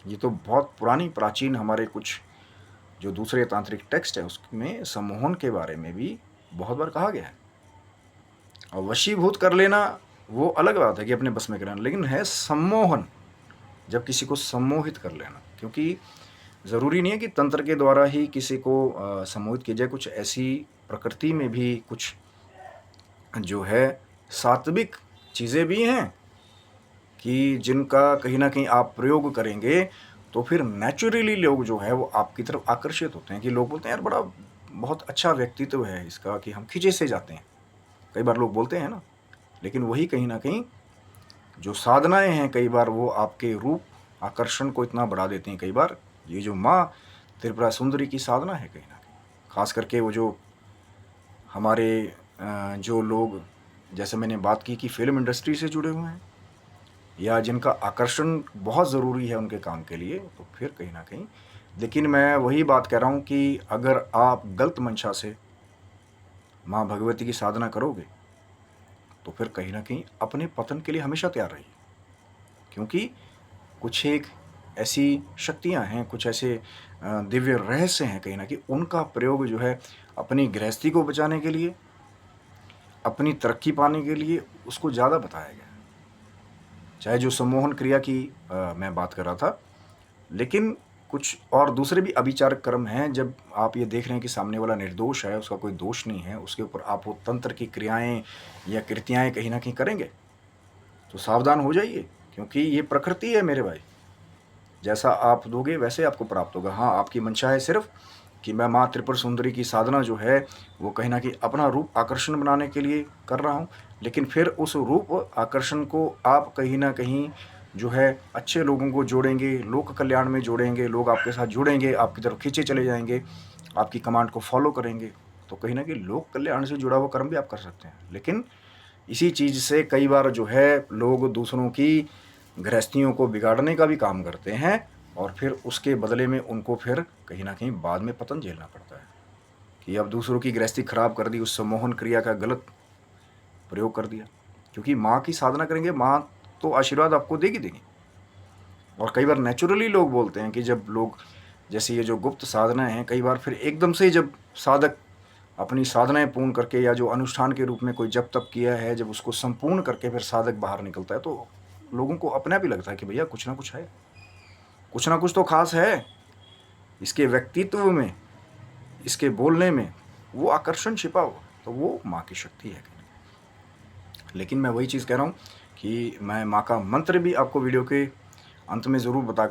ये तो बहुत पुरानी प्राचीन हमारे कुछ जो दूसरे तांत्रिक टेक्स्ट है उसमें सम्मोहन के बारे में भी बहुत बार कहा गया है। और वशीभूत कर लेना वो अलग बात है कि अपने बस में कर लेना, लेकिन है सम्मोहन, जब किसी को सम्मोहित कर लेना। क्योंकि ज़रूरी नहीं है कि तंत्र के द्वारा ही किसी को सम्मोहित किया जाए। कुछ ऐसी प्रकृति में भी कुछ जो है सात्विक चीज़ें भी हैं कि जिनका कहीं ना कहीं आप प्रयोग करेंगे तो फिर नेचुरली लोग जो है वो आपकी तरफ आकर्षित होते हैं। कि लोग बोलते हैं यार बड़ा बहुत अच्छा व्यक्तित्व है इसका, कि हम खींचे से जाते हैं। कई बार लोग बोलते हैं ना, लेकिन वही कहीं ना कहीं जो साधनाएं हैं कई बार वो आपके रूप आकर्षण को इतना बढ़ा देती हैं। कई बार ये जो माँ त्रिपुरा सुंदरी की साधना है कहीं ना कहीं, खास करके वो जो हमारे जो लोग, जैसे मैंने बात की कि फिल्म इंडस्ट्री से जुड़े हुए हैं या जिनका आकर्षण बहुत ज़रूरी है उनके काम के लिए, तो फिर कहीं ना कहीं, लेकिन मैं वही बात कह रहा हूँ कि अगर आप गलत मंशा से माँ भगवती की साधना करोगे तो फिर कहीं ना कहीं अपने पतन के लिए हमेशा तैयार रहिए। क्योंकि कुछ एक ऐसी शक्तियाँ हैं, कुछ ऐसे दिव्य रहस्य हैं कहीं ना कहीं, उनका प्रयोग जो है अपनी गृहस्थी को बचाने के लिए, अपनी तरक्की पाने के लिए उसको ज़्यादा बताया गया है। चाहे जो सम्मोहन क्रिया की मैं बात कर रहा था, लेकिन कुछ और दूसरे भी अभिचारक कर्म हैं। जब आप ये देख रहे हैं कि सामने वाला निर्दोष है, उसका कोई दोष नहीं है, उसके ऊपर आप वो तंत्र की क्रियाएं या कृतियाएं कहीं ना कहीं करेंगे तो सावधान हो जाइए। क्योंकि ये प्रकृति है मेरे भाई, जैसा आप दोगे वैसे आपको प्राप्त होगा। हाँ, आपकी मंशा है सिर्फ कि मैं माँ त्रिपुर सुंदरी की साधना जो है वो कहीं ना कहीं अपना रूप आकर्षण बनाने के लिए कर रहा हूँ, लेकिन फिर उस रूप आकर्षण को आप कहीं ना कहीं जो है अच्छे लोगों को जोड़ेंगे, लोक कल्याण में जोड़ेंगे, लोग आपके साथ जुड़ेंगे, आपकी तरफ खींचे चले जाएंगे, आपकी कमांड को फॉलो करेंगे, तो कहीं ना कहीं लोक कल्याण से जुड़ा हुआ कर्म भी आप कर सकते हैं। लेकिन इसी चीज़ से कई बार जो है लोग दूसरों की गृहस्थियों को बिगाड़ने का भी काम करते हैं, और फिर उसके बदले में उनको फिर कहीं ना कहीं बाद में पतन झेलना पड़ता है कि अब दूसरों की गृहस्थी खराब कर दी, उस सम्मोहन क्रिया का गलत प्रयोग कर दिया। क्योंकि माँ की साधना करेंगे, माँ तो आशीर्वाद आपको देगी देगी। और कई बार नेचुरली लोग बोलते हैं कि जब लोग, जैसे ये जो गुप्त साधनाएं हैं, कई बार फिर एकदम से जब साधक अपनी साधनाएं पूर्ण करके या जो अनुष्ठान के रूप में कोई जप तप किया है, जब उसको संपूर्ण करके फिर साधक बाहर निकलता है तो लोगों को अपने आप ही लगता है कि भैया कुछ है, कुछ ना कुछ तो खास है इसके व्यक्तित्व में, इसके बोलने में वो आकर्षण छिपा हुआ। तो वो माँ की शक्ति है। लेकिन मैं वही चीज़ कह रहा हूँ कि मैं माँ का मंत्र भी आपको वीडियो के अंत में ज़रूर बताकर